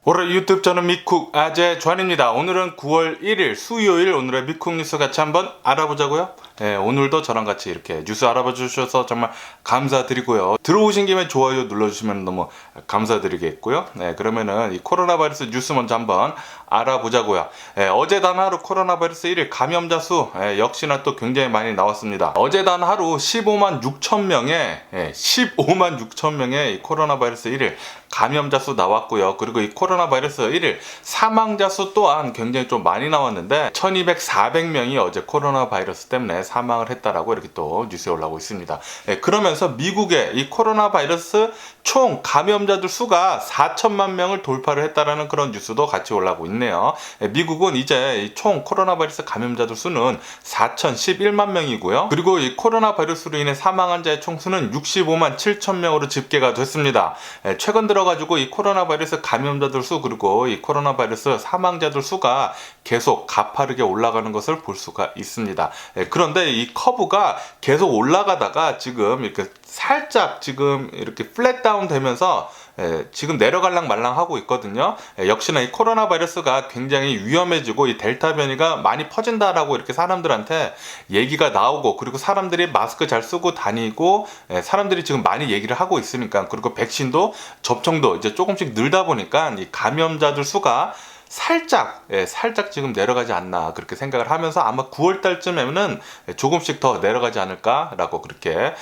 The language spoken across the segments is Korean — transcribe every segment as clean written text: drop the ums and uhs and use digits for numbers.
올해 유튜브 저는 미쿡 아재 주한입니다. 오늘은 9월 1일 수요일 오늘의 미쿡 뉴스 같이 한번 알아보자고요. 네, 오늘도 저랑 같이 이렇게 뉴스 알아봐 주셔서 정말 감사드리고요. 들어오신 김에 좋아요 눌러주시면 너무 감사드리겠고요. 네, 그러면은 이 코로나 바이러스 뉴스 먼저 한번 알아보자고요. 네, 어제 단 하루 코로나 바이러스 1일 감염자 수 역시나 또 굉장히 많이 나왔습니다. 어제 단 하루 15만 6천 명의 15만 6천 명의 이 코로나 바이러스 1일 감염자 수 나왔고요. 그리고 이 코로나 바이러스 1일 사망자 수 또한 굉장히 좀 많이 나왔는데 1200-400명이 어제 코로나 바이러스 때문에 사망을 했다라고 이렇게 또 뉴스에 올라오고 있습니다. 그러면서 미국의 이 코로나 바이러스 총 감염자들 수가 4천만 명을 돌파를 했다라는 그런 뉴스도 같이 올라오고 있네요. 미국은 이제 총 코로나 바이러스 감염자들 수는 4,011만 명이고요. 그리고 이 코로나 바이러스로 인해 사망한 자의 총수는 65만 7천 명으로 집계가 됐습니다. 최근 들어가지고 이 코로나 바이러스 감염자들 수 그리고 이 코로나 바이러스 사망자들 수가 계속 가파르게 올라가는 것을 볼 수가 있습니다. 그런데 이 커브가 계속 올라가다가 지금 이렇게 살짝 지금 이렇게 플랫다운 되면서 지금 내려갈랑 말랑 하고 있거든요. 역시나 이 코로나 바이러스가 굉장히 위험해지고 이 델타 변이가 많이 퍼진다라고 이렇게 사람들한테 얘기가 나오고 그리고 사람들이 마스크 잘 쓰고 다니고 사람들이 지금 많이 얘기를 하고 있으니까 그리고 백신도 접종도 이제 조금씩 늘다 보니까 이 감염자들 수가 살짝 지금 내려가지 않나 그렇게 생각을 하면서 아마 9월 달쯤에는 조금씩 더 내려가지 않을까라고 그렇게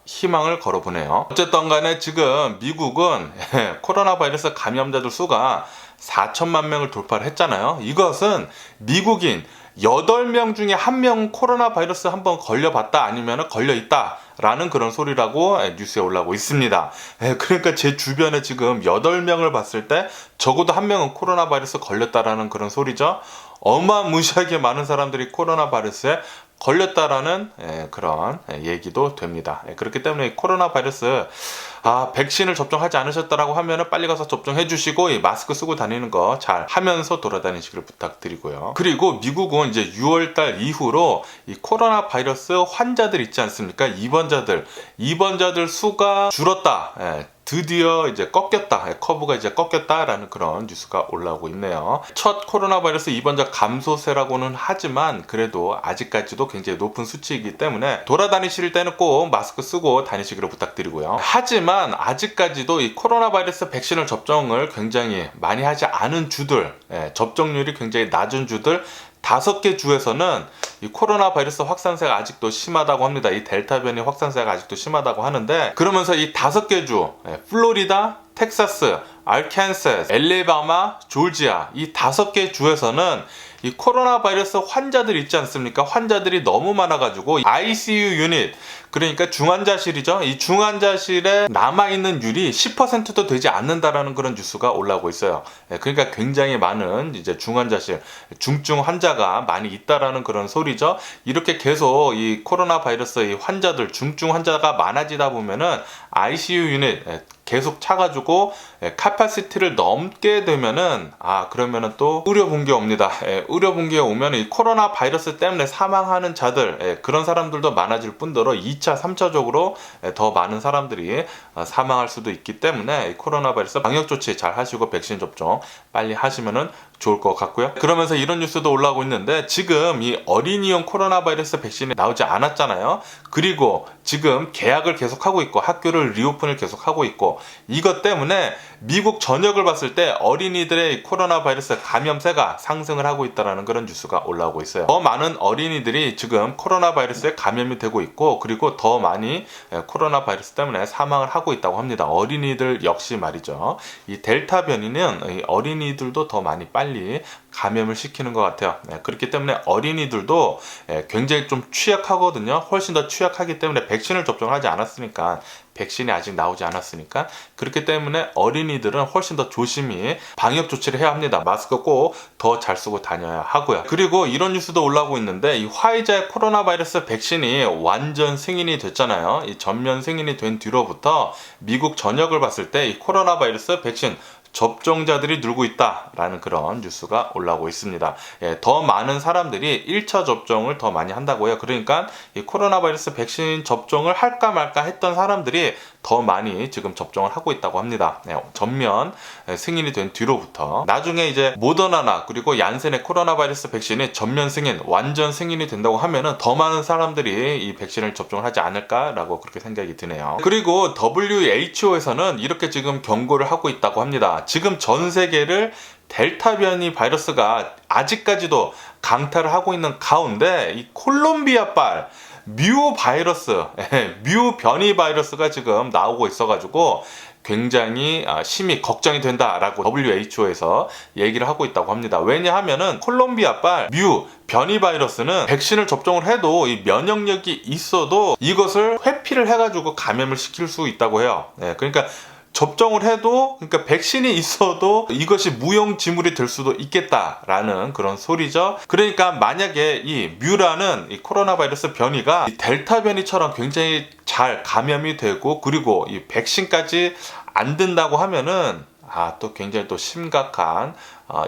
희망을 걸어보네요. 어쨌든 간에 지금 미국은 코로나 바이러스 감염자들 수가 4천만 명을 돌파를 했잖아요. 이것은 미국인 8명 중에 1명 코로나 바이러스 한번 걸려봤다 아니면 걸려있다 라는 그런 소리라고 뉴스에 올라오고 있습니다. 그러니까 제 주변에 지금 8명을 봤을 때 적어도 1명은 코로나 바이러스 걸렸다라는 그런 소리죠. 어마무시하게 많은 사람들이 코로나 바이러스에 걸렸다라는 그런 얘기도 됩니다. 그렇기 때문에 코로나 바이러스 백신을 접종하지 않으셨다라고 하면은 빨리 가서 접종해 주시고 이 마스크 쓰고 다니는 거 잘 하면서 돌아다니시길 부탁드리고요. 그리고 미국은 이제 6월달 이후로 이 코로나 바이러스 환자들 있지 않습니까? 입원자들 수가 줄었다. 드디어 이제 꺾였다. 커브가 이제 꺾였다라는 그런 뉴스가 올라오고 있네요. 첫 코로나 바이러스 입원자 감소세라고는 하지만 그래도 아직까지도 굉장히 높은 수치이기 때문에 돌아다니실 때는 꼭 마스크 쓰고 다니시기를 부탁드리고요. 하지만 아직까지도 이 코로나 바이러스 백신을 접종을 굉장히 많이 하지 않은 주들, 접종률이 굉장히 낮은 주들 5개 주에서는 이 코로나 바이러스 확산세가 아직도 심하다고 합니다. 이 델타 변이 확산세가 아직도 심하다고 하는데 그러면서 이 5개 주 플로리다, 텍사스, 알칸사스, 엘레바마, 조지아 이 5개 주에서는 이 코로나 바이러스 환자들 있지 않습니까? 환자들이 너무 많아가지고 ICU 유닛 그러니까 중환자실이죠. 이 중환자실에 남아있는 율이 10%도 되지 않는다라는 그런 뉴스가 올라오고 있어요. 그러니까 굉장히 많은 이제 중환자실, 중증 환자가 많이 있다라는 그런 소리죠. 이렇게 계속 이 코로나 바이러스 이 환자들, 중증 환자가 많아지다 보면은 ICU 유닛 계속 차가지고 카파시티를 넘게 되면은 그러면은 또 의료 붕괴 옵니다. 의료 붕괴 오면 이 코로나 바이러스 때문에 사망하는 자들 그런 사람들도 많아질 뿐더러 2차, 3차적으로 더 많은 사람들이 사망할 수도 있기 때문에 이 코로나 바이러스 방역 조치 잘 하시고 백신 접종 빨리 하시면은 좋을 것 같고요. 그러면서 이런 뉴스도 올라오고 있는데 지금 이 어린이용 코로나 바이러스 백신이 나오지 않았잖아요. 그리고 지금 계약을 계속하고 있고 학교를 리오픈을 계속하고 있고 이것 때문에 미국 전역을 봤을 때 어린이들의 코로나 바이러스 감염세가 상승을 하고 있다는 그런 뉴스가 올라오고 있어요. 더 많은 어린이들이 지금 코로나 바이러스에 감염이 되고 있고 그리고 더 많이 코로나 바이러스 때문에 사망을 하고 있다고 합니다. 어린이들 역시 말이죠. 이 델타 변이는 어린이들도 더 많이 빨리 감염을 시키는 것 같아요. 그렇기 때문에 어린이들도 굉장히 좀 취약하거든요. 훨씬 더 취약하기 때문에 백신을 접종하지 않았으니까 백신이 아직 나오지 않았으니까 그렇기 때문에 어린이들은 훨씬 더 조심히 방역 조치를 해야 합니다. 마스크 꼭 더 잘 쓰고 다녀야 하고요. 그리고 이런 뉴스도 올라오고 있는데 이 화이자의 코로나 바이러스 백신이 완전 승인이 됐잖아요. 이 전면 승인이 된 뒤로부터 미국 전역을 봤을 때 이 코로나 바이러스 백신 접종자들이 늘고 있다라는 그런 뉴스가 올라오고 있습니다. 더 많은 사람들이 1차 접종을 더 많이 한다고 해요. 그러니까 이 코로나 바이러스 백신 접종을 할까 말까 했던 사람들이 더 많이 지금 접종을 하고 있다고 합니다. 전면 승인이 된 뒤로부터 나중에 이제 모더나나 그리고 얀센의 코로나 바이러스 백신이 전면 승인, 완전 승인이 된다고 하면은 더 많은 사람들이 이 백신을 접종을 하지 않을까라고 그렇게 생각이 드네요. 그리고 WHO에서는 이렇게 지금 경고를 하고 있다고 합니다. 지금 전 세계를 델타 변이 바이러스가 아직까지도 강타를 하고 있는 가운데 이 콜롬비아발 뮤 바이러스, 뮤 변이 바이러스가 지금 나오고 있어가지고 굉장히 심히 걱정이 된다라고 WHO에서 얘기를 하고 있다고 합니다. 왜냐하면은 콜롬비아발 뮤 변이 바이러스는 백신을 접종을 해도 이 면역력이 있어도 이것을 회피를 해가지고 감염을 시킬 수 있다고 해요. 그러니까 접종을 해도, 그러니까 백신이 있어도 이것이 무용지물이 될 수도 있겠다라는 그런 소리죠. 그러니까 만약에 이 뮤라는 이 코로나 바이러스 변이가 이 델타 변이처럼 굉장히 잘 감염이 되고 그리고 이 백신까지 안 된다고 하면은 또 굉장히 또 심각한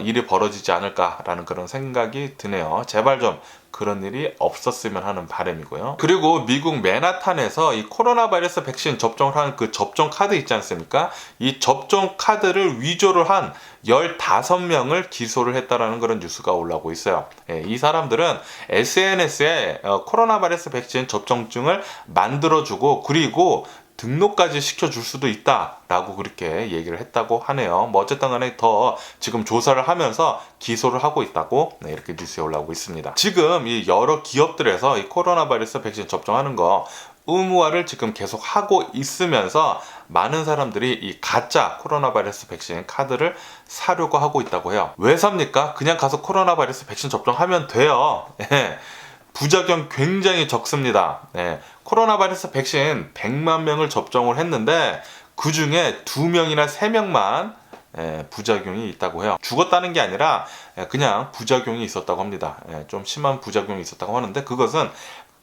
일이 벌어지지 않을까라는 그런 생각이 드네요. 제발 좀 그런 일이 없었으면 하는 바람이고요. 그리고 미국 맨하탄에서 이 코로나 바이러스 백신 접종을 한 그 접종 카드 있지 않습니까? 이 접종 카드를 위조를 한 15명을 기소를 했다라는 그런 뉴스가 올라오고 있어요. 이 사람들은 SNS에 코로나 바이러스 백신 접종증을 만들어주고 그리고 등록까지 시켜줄 수도 있다라고 그렇게 얘기를 했다고 하네요. 뭐 어쨌든 간에 더 지금 조사를 하면서 기소를 하고 있다고 이렇게 뉴스에 올라오고 있습니다. 지금 이 여러 기업들에서 이 코로나 바이러스 백신 접종하는 거 의무화를 지금 계속 하고 있으면서 많은 사람들이 이 가짜 코로나 바이러스 백신 카드를 사려고 하고 있다고 해요. 왜 삽니까? 그냥 가서 코로나 바이러스 백신 접종하면 돼요. 부작용 굉장히 적습니다. 코로나 바이러스 백신 100만 명을 접종을 했는데 그 중에 2명이나 3명만 부작용이 있다고 해요. 죽었다는 게 아니라 그냥 부작용이 있었다고 합니다. 좀 심한 부작용이 있었다고 하는데 그것은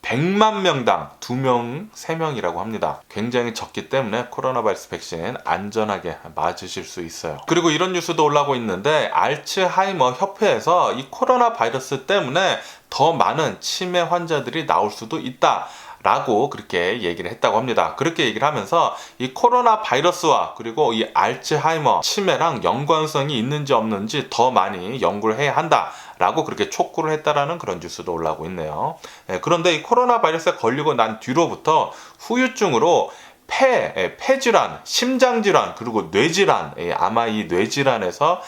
100만 명당 2명, 3명이라고 합니다. 굉장히 적기 때문에 코로나 바이러스 백신 안전하게 맞으실 수 있어요. 그리고 이런 뉴스도 올라오고 있는데 알츠하이머 협회에서 이 코로나 바이러스 때문에 더 많은 치매 환자들이 나올 수도 있다 라고 그렇게 얘기를 했다고 합니다. 그렇게 얘기를 하면서 이 코로나 바이러스와 그리고 이 알츠하이머 치매랑 연관성이 있는지 없는지 더 많이 연구를 해야 한다 라고 그렇게 촉구를 했다라는 그런 뉴스도 올라오고 있네요. 그런데 이 코로나 바이러스에 걸리고 난 뒤로부터 후유증으로 폐질환, 심장질환, 그리고 뇌질환, 아마 이 뇌질환에서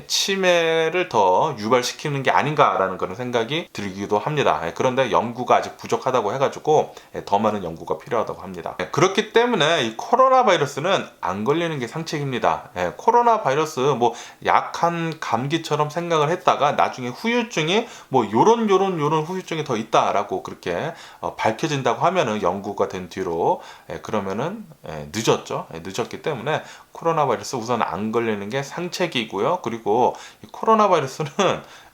치매를 더 유발시키는 게 아닌가라는 그런 생각이 들기도 합니다. 그런데 연구가 아직 부족하다고 해가지고 더 많은 연구가 필요하다고 합니다. 그렇기 때문에 이 코로나 바이러스는 안 걸리는 게 상책입니다. 코로나 바이러스 뭐 약한 감기처럼 생각을 했다가 나중에 후유증이 뭐 요런 후유증이 더 있다라고 그렇게 밝혀진다고 하면은 연구가 된 뒤로 그러면은 늦었죠. 늦었기 때문에 코로나 바이러스 우선 안 걸리는 게 상책이고요. 그리고 이 코로나 바이러스는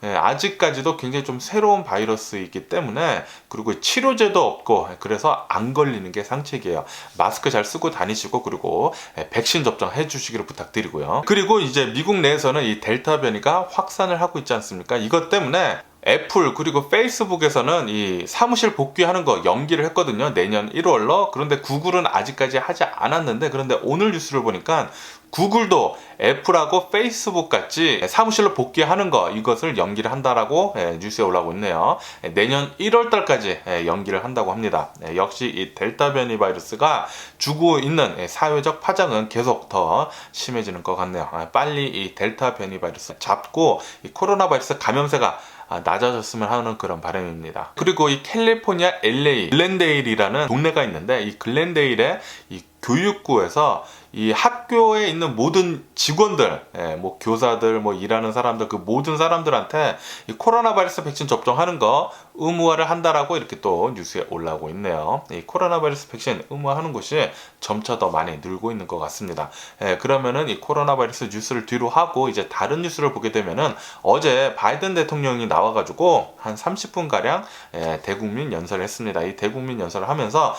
아직까지도 굉장히 좀 새로운 바이러스이기 때문에 그리고 치료제도 없고 그래서 안 걸리는 게 상책이에요. 마스크 잘 쓰고 다니시고 그리고 백신 접종해 주시기를 부탁드리고요. 그리고 이제 미국 내에서는 이 델타 변이가 확산을 하고 있지 않습니까? 이것 때문에 애플 그리고 페이스북에서는 이 사무실 복귀하는 거 연기를 했거든요. 내년 1월로. 그런데 구글은 아직까지 하지 않았는데 그런데 오늘 뉴스를 보니까 구글도 애플하고 페이스북 같이 사무실로 복귀하는 거 이것을 연기를 한다라고 뉴스에 올라오고 있네요. 내년 1월 달까지 연기를 한다고 합니다. 역시 이 델타 변이 바이러스가 주고 있는 사회적 파장은 계속 더 심해지는 것 같네요. 빨리 이 델타 변이 바이러스 잡고 이 코로나 바이러스 감염세가 낮아졌으면 하는 그런 바람입니다. 그리고 이 캘리포니아 LA 글렌데일이라는 동네가 있는데 이 글렌데일의 이 교육구에서 이 학교에 있는 모든 직원들, 뭐 교사들, 뭐 일하는 사람들, 그 모든 사람들한테 이 코로나 바이러스 백신 접종하는 거 의무화를 한다라고 이렇게 또 뉴스에 올라오고 있네요. 이 코로나 바이러스 백신 의무화하는 곳이 점차 더 많이 늘고 있는 것 같습니다. 그러면은 이 코로나 바이러스 뉴스를 뒤로 하고 이제 다른 뉴스를 보게 되면은 어제 바이든 대통령이 나와가지고 한 30분 가량 대국민 연설을 했습니다. 이 대국민 연설을 하면서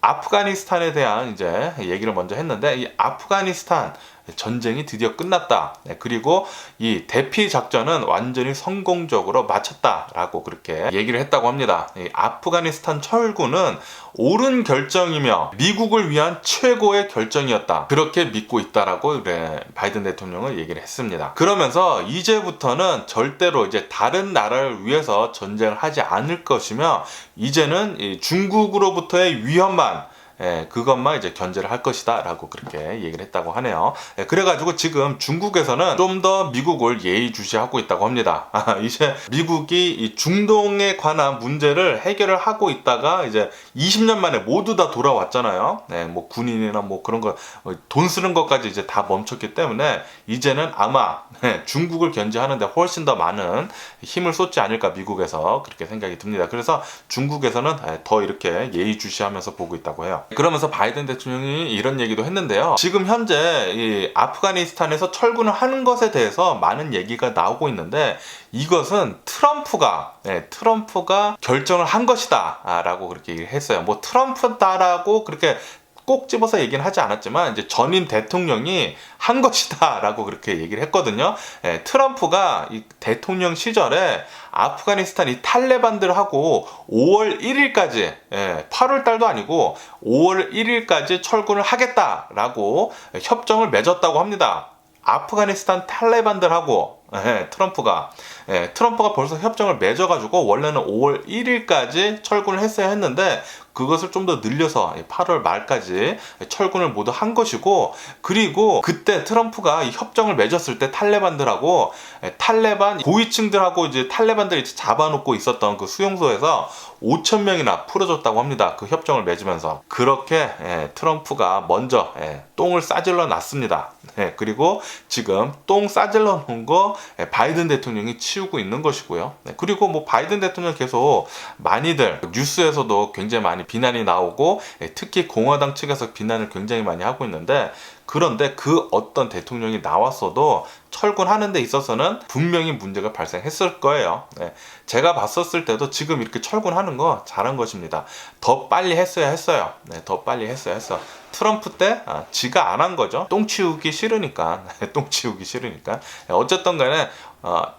아프가니스탄에 대한 이제 얘기를 먼저 했는데 이 아프가니스탄 전쟁이 드디어 끝났다. 그리고 이 대피 작전은 완전히 성공적으로 마쳤다라고 그렇게 얘기를 했다고 합니다. 이 아프가니스탄 철군은 옳은 결정이며 미국을 위한 최고의 결정이었다. 그렇게 믿고 있다라고 바이든 대통령은 얘기를 했습니다. 그러면서 이제부터는 절대로 이제 다른 나라를 위해서 전쟁을 하지 않을 것이며 이제는 이 중국으로부터의 위협만 그것만 이제 견제를 할 것이다 라고 그렇게 얘기를 했다고 하네요. 그래가지고 지금 중국에서는 좀 더 미국을 예의주시하고 있다고 합니다. 이제 미국이 이 중동에 관한 문제를 해결을 하고 있다가 이제 20년 만에 모두 다 돌아왔잖아요. 뭐 군인이나 뭐 그런 거 돈 쓰는 것까지 이제 다 멈췄기 때문에 이제는 아마 중국을 견제하는데 훨씬 더 많은 힘을 쏟지 않을까 미국에서 그렇게 생각이 듭니다. 그래서 중국에서는 더 이렇게 예의주시하면서 보고 있다고 해요. 그러면서 바이든 대통령이 이런 얘기도 했는데요. 지금 현재 이 아프가니스탄에서 철군을 하는 것에 대해서 많은 얘기가 나오고 있는데 이것은 트럼프가 결정을 한 것이다 라고 그렇게 얘기를 했어요. 뭐 트럼프다라고 그렇게 꼭 집어서 얘기는 하지 않았지만 이제 전임 대통령이 한 것이다 라고 그렇게 얘기를 했거든요. 트럼프가 이 대통령 시절에 아프가니스탄 이 탈레반들하고 5월 1일까지 8월 달도 아니고 5월 1일까지 철군을 하겠다라고 협정을 맺었다고 합니다. 아프가니스탄 탈레반들하고 트럼프가 벌써 협정을 맺어가지고 원래는 5월 1일까지 철군을 했어야 했는데 그것을 좀 더 늘려서 8월 말까지 철군을 모두 한 것이고, 그리고 그때 트럼프가 이 협정을 맺었을 때 탈레반들하고 탈레반 고위층들하고 이제 탈레반들이 잡아놓고 있었던 그 수용소에서 5,000명이나 풀어줬다고 합니다. 그 협정을 맺으면서. 그렇게 트럼프가 먼저 똥을 싸질러 놨습니다. 그리고 지금 똥 싸질러 놓은 거 바이든 대통령이 치우고 있는 것이고요. 그리고 뭐 바이든 대통령 계속 많이들 뉴스에서도 굉장히 많이 비난이 나오고 특히 공화당 측에서 비난을 굉장히 많이 하고 있는데, 그런데 그 어떤 대통령이 나왔어도 철군하는 데 있어서는 분명히 문제가 발생했을 거예요. 제가 봤었을 때도 지금 이렇게 철군하는 거 잘한 것입니다. 더 빨리 했어야 했어요. 더 빨리 했어야 했어. 트럼프 때 지가 안 한 거죠. 똥 치우기 싫으니까. 똥 치우기 싫으니까. 어쨌든 간에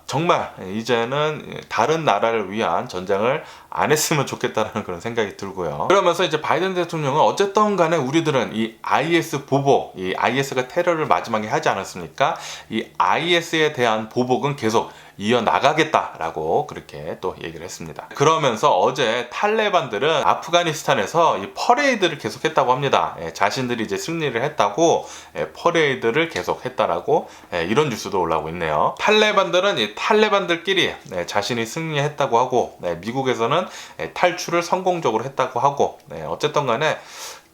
정말 이제는 다른 나라를 위한 전쟁을 안 했으면 좋겠다라는 그런 생각이 들고요. 그러면서 이제 바이든 대통령은 어쨌든 간에 우리들은 이 IS 보복, 이 IS가 테러를 마지막에 하지 않았습니까? 이 IS에 대한 보복은 계속 이어나가겠다라고 그렇게 또 얘기를 했습니다. 그러면서 어제 탈레반들은 아프가니스탄에서 이 퍼레이드를 계속했다고 합니다. 자신들이 이제 승리를 했다고 퍼레이드를 계속했다라고 이런 뉴스도 올라오고 있네요. 탈레반들은 이 탈레반들끼리 자신이 승리했다고 하고, 미국에서는 탈출을 성공적으로 했다고 하고, 어쨌든 간에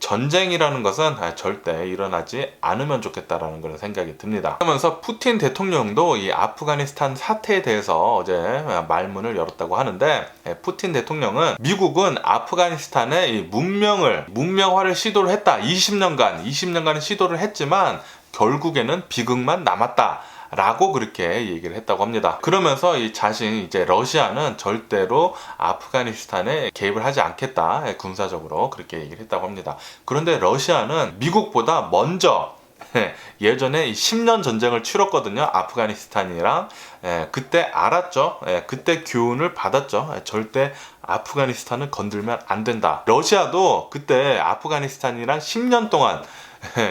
전쟁이라는 것은 절대 일어나지 않으면 좋겠다라는 그런 생각이 듭니다. 그러면서 푸틴 대통령도 이 아프가니스탄 사태에 대해서 어제 말문을 열었다고 하는데, 푸틴 대통령은 미국은 아프가니스탄의 이 문명화를 시도를 했다. 20년간 시도를 했지만 결국에는 비극만 남았다 라고 그렇게 얘기를 했다고 합니다. 그러면서 이 자신 이제 러시아는 절대로 아프가니스탄에 개입을 하지 않겠다, 군사적으로 그렇게 얘기를 했다고 합니다. 그런데 러시아는 미국보다 먼저 예전에 10년 전쟁을 치렀거든요. 아프가니스탄이랑. 그때 알았죠. 그때 교훈을 받았죠. 절대 아프가니스탄을 건들면 안 된다. 러시아도 그때 아프가니스탄이랑 10년 동안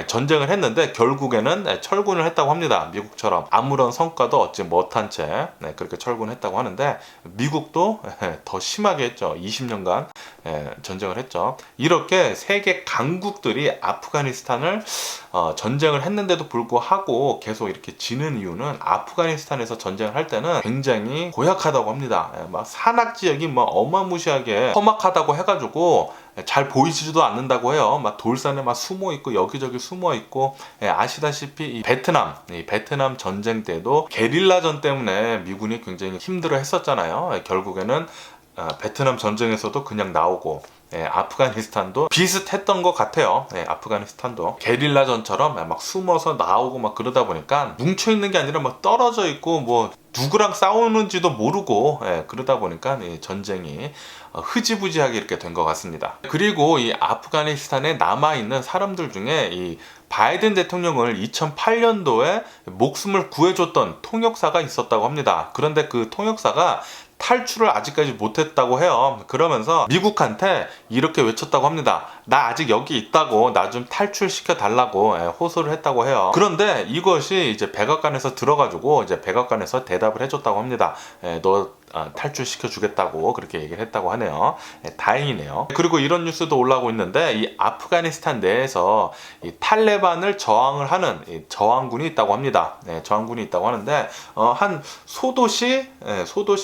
전쟁을 했는데 결국에는 철군을 했다고 합니다. 미국처럼 아무런 성과도 얻지 못한 채 그렇게 철군했다고 하는데, 미국도 더 심하게 했죠. 20년간 전쟁을 했죠. 이렇게 세계 강국들이 아프가니스탄을 전쟁을 했는데도 불구하고 계속 이렇게 지는 이유는 아프가니스탄에서 전쟁을 할 때는 굉장히 고약하다고 합니다. 막 산악 지역이 막 어마무시하게 험악하다고 해가지고 잘 보이지도 않는다고 해요. 막 돌산에 막 숨어 있고 여기저기 숨어 있고, 아시다시피 이 베트남 전쟁 때도 게릴라전 때문에 미군이 굉장히 힘들어 했었잖아요. 결국에는 베트남 전쟁에서도 그냥 나오고, 아프가니스탄도 비슷했던 것 같아요. 아프가니스탄도 게릴라전처럼 막 숨어서 나오고 막 그러다 보니까 뭉쳐있는 게 아니라 막 떨어져 있고 뭐 누구랑 싸우는지도 모르고 그러다 보니까 이 전쟁이 흐지부지하게 이렇게 된 것 같습니다. 그리고 이 아프가니스탄에 남아있는 사람들 중에 이 바이든 대통령을 2008년도에 목숨을 구해줬던 통역사가 있었다고 합니다. 그런데 그 통역사가 탈출을 아직까지 못했다고 해요. 그러면서 미국한테 이렇게 외쳤다고 합니다. 나 아직 여기 있다고, 나 좀 탈출시켜 달라고 호소를 했다고 해요. 그런데 이것이 이제 백악관에서 들어가지고 이제 백악관에서 대답을 해줬다고 합니다. 너 탈출시켜 주겠다고 그렇게 얘기를 했다고 하네요. 다행이네요. 그리고 이런 뉴스도 올라오고 있는데 이 아프가니스탄 내에서 이 탈레반을 저항을 하는 이 저항군이 있다고 합니다. 저항군이 있다고 하는데 한 소도시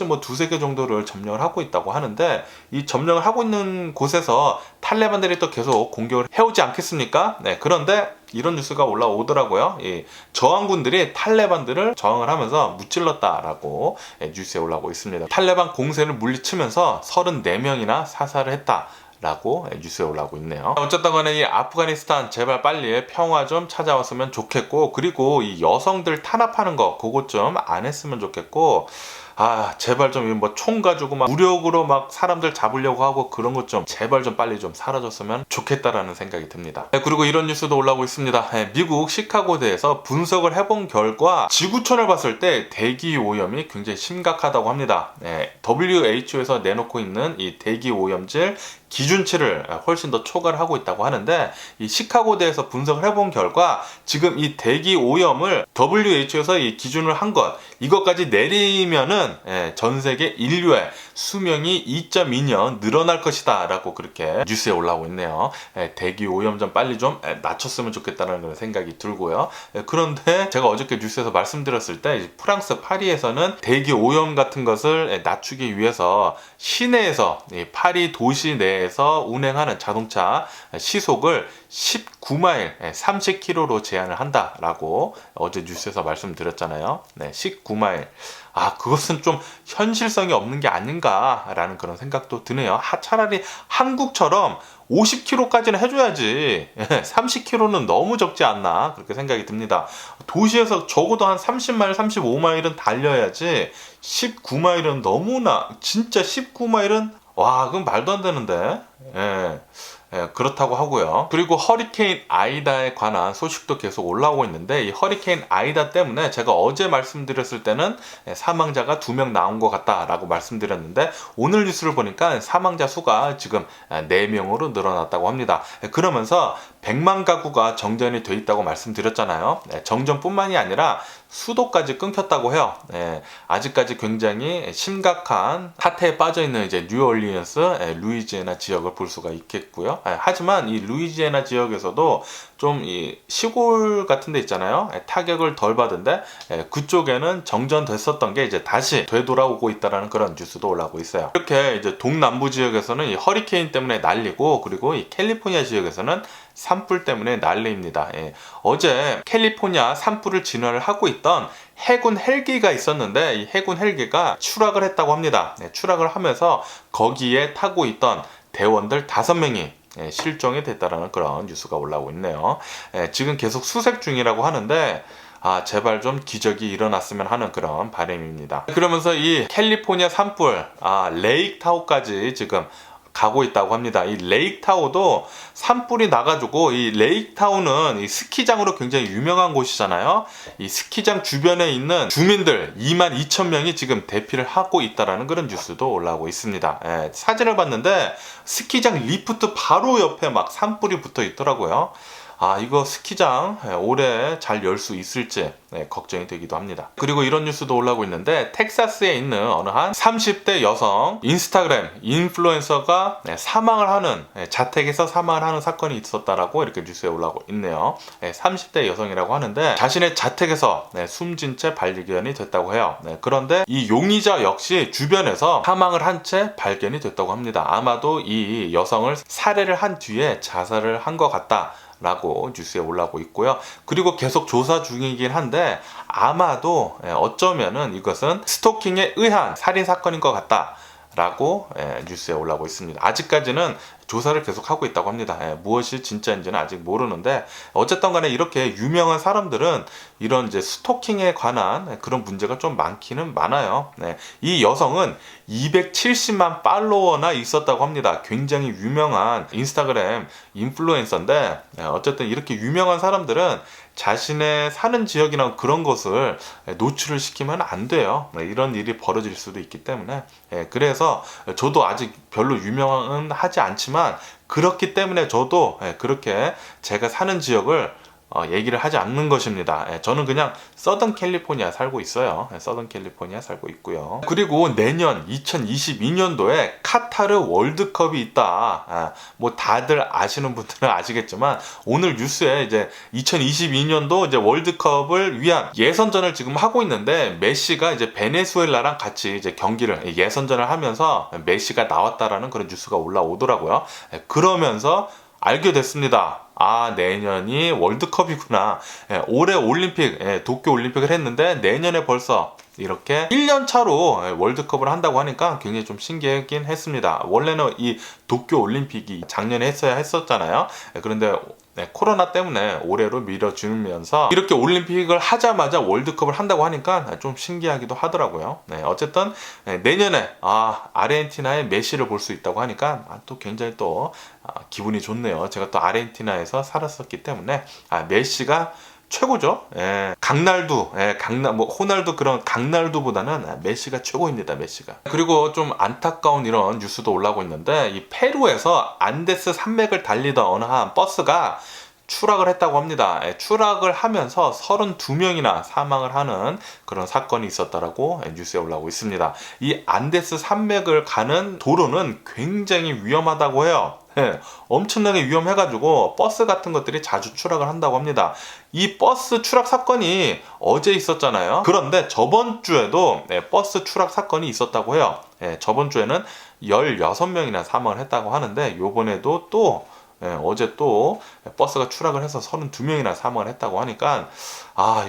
뭐 두세 개 정도를 점령을 하고 있다고 하는데 이 점령을 하고 있는 곳에서 탈레반들이 또 계속 공격을 해오지 않겠습니까? 그런데 이런 뉴스가 올라오더라고요. 이 저항군들이 탈레반들을 저항을 하면서 무찔렀다라고 뉴스에 올라오고 있습니다. 탈레반 공세를 물리치면서 34명이나 사살을 했다. 라고 뉴스에 올라오고 있네요. 어쨌든 간에 이 아프가니스탄 제발 빨리 평화 좀 찾아왔으면 좋겠고, 그리고 이 여성들 탄압하는 거 그것 좀 안 했으면 좋겠고, 제발 좀 뭐 총 가지고 막 무력으로 막 사람들 잡으려고 하고 그런 것 좀 제발 좀 빨리 좀 사라졌으면 좋겠다라는 생각이 듭니다. 그리고 이런 뉴스도 올라오고 있습니다. 미국 시카고대에서 분석을 해본 결과 지구촌을 봤을 때 대기 오염이 굉장히 심각하다고 합니다. WHO에서 내놓고 있는 이 대기 오염질 기준치를 훨씬 더 초과를 하고 있다고 하는데, 이 시카고대에서 분석을 해본 결과 지금 이 대기 오염을 WHO에서 이 기준을 한 것, 이것까지 내리면은 전 세계 인류의 수명이 2.2년 늘어날 것이다 라고 그렇게 뉴스에 올라오고 있네요. 대기 오염 좀 빨리 좀 낮췄으면 좋겠다는 그런 생각이 들고요. 그런데 제가 어저께 뉴스에서 말씀드렸을 때 프랑스 파리에서는 대기 오염 같은 것을 낮추기 위해서 시내에서 파리 도시 내에서 운행하는 자동차 시속을 19마일 30km로 제한을 한다라고 어제 뉴스에서 말씀드렸잖아요. 19마일. 그것은 좀 현실성이 없는 게 아닌가라는 그런 생각도 드네요. 차라리 한국처럼 50km까지는 해줘야지 30km는 너무 적지 않나 그렇게 생각이 듭니다. 도시에서 적어도 한 30마일, 35마일은 달려야지 19마일은 너무나, 진짜 19마일은 그건 말도 안 되는데. 그렇다고 하고요. 그리고 허리케인 아이다에 관한 소식도 계속 올라오고 있는데, 이 허리케인 아이다 때문에 제가 어제 말씀드렸을 때는 사망자가 2명 나온 것 같다라고 말씀드렸는데, 오늘 뉴스를 보니까 사망자 수가 지금 4명으로 늘어났다고 합니다. 그러면서 100만 가구가 정전이 돼 있다고 말씀드렸잖아요. 정전뿐만이 아니라 수도까지 끊겼다고 해요. 아직까지 굉장히 심각한 사태에 빠져 있는 이제 뉴올리언스, 루이지애나 지역을 볼 수가 있겠고요. 하지만 이 루이지애나 지역에서도 좀 이 시골 같은 데 있잖아요. 타격을 덜 받은데 그쪽에는 정전됐었던 게 이제 다시 되돌아오고 있다라는 그런 뉴스도 올라오고 있어요. 이렇게 이제 동남부 지역에서는 이 허리케인 때문에 난리고, 그리고 이 캘리포니아 지역에서는 산불 때문에 난리입니다. 어제 캘리포니아 산불을 진화를 하고 있던 해군 헬기가 있었는데, 이 해군 헬기가 추락을 했다고 합니다. 추락을 하면서 거기에 타고 있던 대원들 5명이 실종이 됐다라는 그런 뉴스가 올라오고 있네요. 지금 계속 수색 중이라고 하는데, 제발 좀 기적이 일어났으면 하는 그런 바람입니다. 그러면서 이 캘리포니아 산불, 레이크 타호까지 지금 가고 있다고 합니다. 이 레이크 타호도 산불이 나가지고, 이 레이크 타호는 이 스키장으로 굉장히 유명한 곳이잖아요. 이 스키장 주변에 있는 주민들 22,000명이 지금 대피를 하고 있다라는 그런 뉴스도 올라오고 있습니다. 사진을 봤는데 스키장 리프트 바로 옆에 막 산불이 붙어 있더라고요. 이거 스키장 올해 잘 열 수 있을지 걱정이 되기도 합니다. 그리고 이런 뉴스도 올라오고 있는데, 텍사스에 있는 어느 한 30대 여성 인스타그램 인플루엔서가 사망을 하는, 자택에서 사망을 하는 사건이 있었다라고 이렇게 뉴스에 올라오고 있네요. 30대 여성이라고 하는데 자신의 자택에서 숨진 채 발견이 됐다고 해요. 그런데 이 용의자 역시 주변에서 사망을 한 채 발견이 됐다고 합니다. 아마도 이 여성을 살해를 한 뒤에 자살을 한 것 같다 라고 뉴스에 올라오고 있고요. 그리고 계속 조사 중이긴 한데, 아마도 어쩌면은 이것은 스토킹에 의한 살인사건인 것 같다 라고 뉴스에 올라오고 있습니다. 아직까지는 조사를 계속하고 있다고 합니다. 무엇이 진짜인지는 아직 모르는데, 어쨌든 간에 이렇게 유명한 사람들은 이런 이제 스토킹에 관한 그런 문제가 좀 많기는 많아요. 네. 이 여성은 270만 팔로워나 있었다고 합니다. 굉장히 유명한 인스타그램 인플루엔서인데, 어쨌든 이렇게 유명한 사람들은 자신의 사는 지역이나 그런 것을 노출을 시키면 안 돼요. 이런 일이 벌어질 수도 있기 때문에. 그래서 저도 아직 별로 유명은 하지 않지만, 그렇기 때문에 저도 그렇게 제가 사는 지역을 얘기를 하지 않는 것입니다. 저는 그냥 서던 캘리포니아 살고 있어요. 서던 캘리포니아 살고 있고요. 그리고 내년 2022년도에 카타르 월드컵이 있다. 뭐 다들 아시는 분들은 아시겠지만, 오늘 뉴스에 이제 2022년도 이제 월드컵을 위한 예선전을 지금 하고 있는데, 메시가 이제 베네수엘라랑 같이 이제 경기를 예선전을 하면서 메시가 나왔다라는 그런 뉴스가 올라오더라고요. 그러면서 알게 됐습니다. 내년이 월드컵이구나. 올해 올림픽, 도쿄 올림픽을 했는데 내년에 벌써 이렇게 1년 차로 월드컵을 한다고 하니까 굉장히 좀 신기하긴 했습니다. 원래는 이 도쿄 올림픽이 작년에 했어야 했었잖아요. 그런데 코로나 때문에 올해로 미뤄지면서 이렇게 올림픽을 하자마자 월드컵을 한다고 하니까 좀 신기하기도 하더라고요. 어쨌든 내년에 아르헨티나의 메시를 볼 수 있다고 하니까 또 굉장히 또 기분이 좋네요. 제가 또 아르헨티나에서 살았었기 때문에 메시가 최고죠. 강날두, 뭐 호날두 그런 강날두보다는 메시가 최고입니다. 메시가. 그리고 좀 안타까운 이런 뉴스도 올라오고 있는데, 이 페루에서 안데스 산맥을 달리던 어느 한 버스가 추락을 했다고 합니다. 추락을 하면서 32명이나 사망을 하는 그런 사건이 있었다라고 뉴스에 올라오고 있습니다. 이 안데스 산맥을 가는 도로는 굉장히 위험하다고 해요. 엄청나게 위험해가지고 버스 같은 것들이 자주 추락을 한다고 합니다. 이 버스 추락 사건이 어제 있었잖아요. 그런데 저번 주에도 버스 추락 사건이 있었다고 해요. 저번 주에는 16명이나 사망을 했다고 하는데, 요번에도 또 어제 또 버스가 추락을 해서 32명이나 사망을 했다고 하니까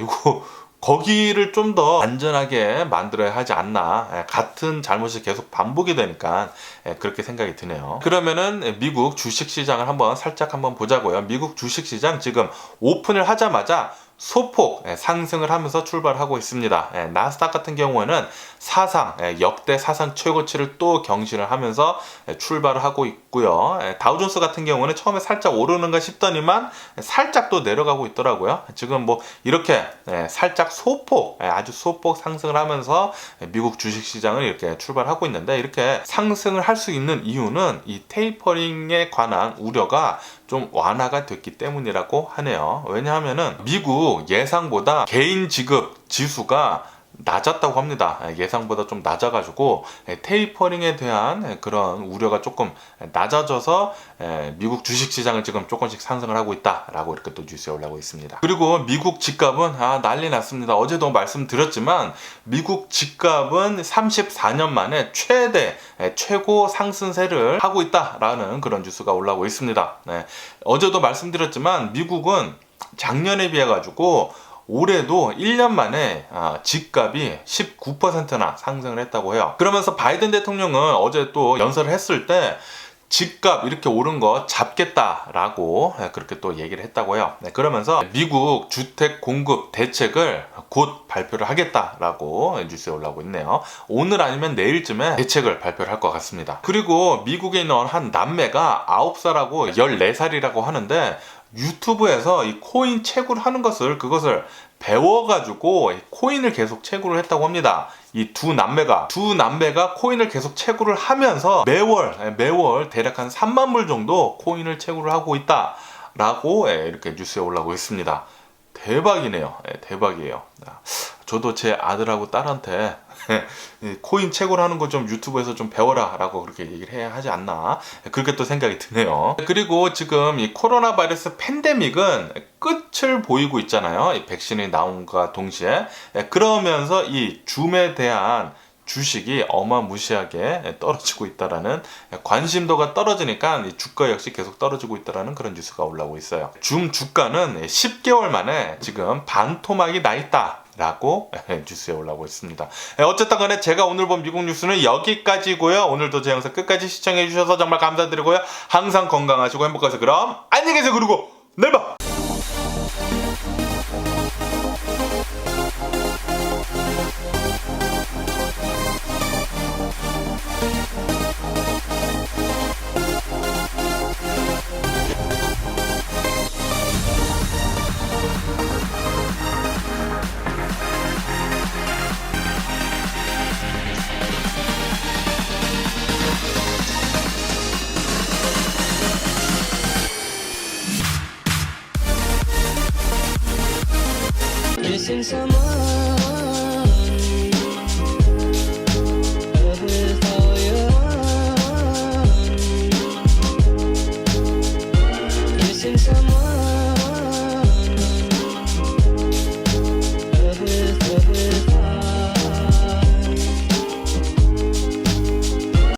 이거 거기를 좀 더 안전하게 만들어야 하지 않나. 같은 잘못이 계속 반복이 되니까 그렇게 생각이 드네요. 그러면은 미국 주식시장을 살짝 보자고요. 미국 주식시장 지금 오픈을 하자마자 소폭 상승을 하면서 출발하고 있습니다. 나스닥 같은 경우에는 역대 사상 최고치를 또 경신을 하면서 출발을 하고 있고요. 다우존스 같은 경우는 처음에 살짝 오르는가 싶더니만 살짝 또 내려가고 있더라고요. 지금 뭐 이렇게 살짝 아주 소폭 상승을 하면서 미국 주식시장을 이렇게 출발하고 있는데, 이렇게 상승을 할 수 있는 이유는 이 테이퍼링에 관한 우려가 좀 완화가 됐기 때문이라고 하네요. 왜냐하면은 미국 예상보다 개인 지급 지수가 낮았다고 합니다. 예상보다 좀 낮아가지고 테이퍼링에 대한 그런 우려가 조금 낮아져서 미국 주식시장을 지금 조금씩 상승을 하고 있다라고 이렇게 또 뉴스에 올라오고 있습니다. 그리고 미국 집값은 난리 났습니다. 어제도 말씀드렸지만 미국 집값은 34년 만에 최고 상승세를 하고 있다라는 그런 뉴스가 올라오고 있습니다. 어제도 말씀드렸지만 미국은 작년에 비해 가지고 올해도 1년 만에 집값이 19%나 상승을 했다고 해요. 그러면서 바이든 대통령은 어제 또 연설을 했을 때 집값 이렇게 오른 거 잡겠다라고 그렇게 또 얘기를 했다고 해요. 그러면서 미국 주택 공급 대책을 곧 발표를 하겠다라고 뉴스에 올라오고 있네요. 오늘 아니면 내일쯤에 대책을 발표를 할 것 같습니다. 그리고 미국에 있는 한 남매가 9살하고 14살이라고 하는데, 유튜브에서 이 코인 채굴 하는 것을 배워가지고 코인을 계속 채굴을 했다고 합니다. 이 두 남매가 코인을 계속 채굴을 하면서 매월 대략 한 3만 불 정도 코인을 채굴을 하고 있다라고 이렇게 뉴스에 올라오고 있습니다. 대박이네요. 대박이에요. 저도 제 아들하고 딸한테 코인 채굴하는 거 좀 유튜브에서 좀 배워라 라고 그렇게 얘기를 해야 하지 않나, 그렇게 또 생각이 드네요. 그리고 지금 이 코로나 바이러스 팬데믹은 끝을 보이고 있잖아요. 이 백신이 나온과 동시에. 그러면서 이 줌에 대한 주식이 어마무시하게 떨어지고 있다라는, 관심도가 떨어지니까 이 주가 역시 계속 떨어지고 있다라는 그런 뉴스가 올라오고 있어요. 줌 주가는 10개월 만에 지금 반토막이 나 있다 라고 뉴스에 올라오고 있습니다. 어쨌든 간에 제가 오늘 본 미국 뉴스는 여기까지고요. 오늘도 제 영상 끝까지 시청해 주셔서 정말 감사드리고요. 항상 건강하시고 행복하세요. 그럼 안녕히 계세요. 그리고 내일 봐. missing someone.